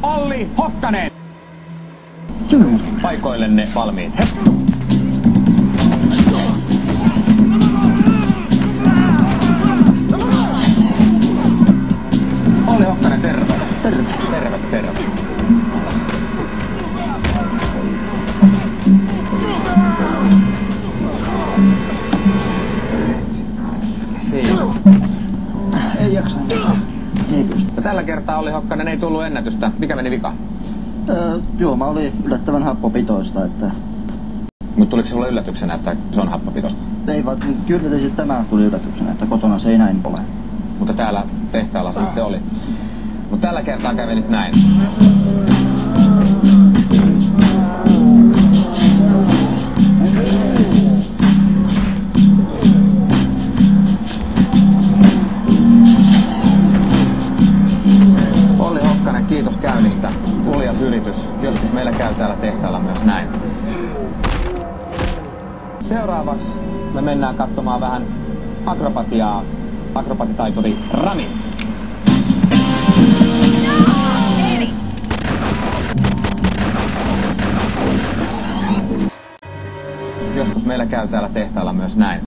Olli Hokkanen. Kyllä. Paikoillenne valmiit. Olli Hokkanen, terve. Terve. Terve, terve. Siinä. Ei jaksa. Ei pysty. Ja tällä kertaa Olli Hokkanen ei tullut ennätystä. Mikä meni vika? Juoma oli yllättävän happopitoista, että... Mutta tuliko se sulle yllätyksenä, että se on happopitosta? Ei vaan, kyllä tietysti tämä tuli yllätyksenä, että kotona se ei näin ole. Mutta täällä tehtaalla se sitten oli. Mutta tällä kertaa kävi nyt näin. Olli Hokkanen, kiitos käynnistä. Uljas ylitys. Joskus meillä käy täällä tehtaalla myös näin. Seuraavaksi me mennään katsomaan vähän akrobatiaa. Akrobatitaituri Rami. Joskus meillä käy täällä tehtaalla myös näin.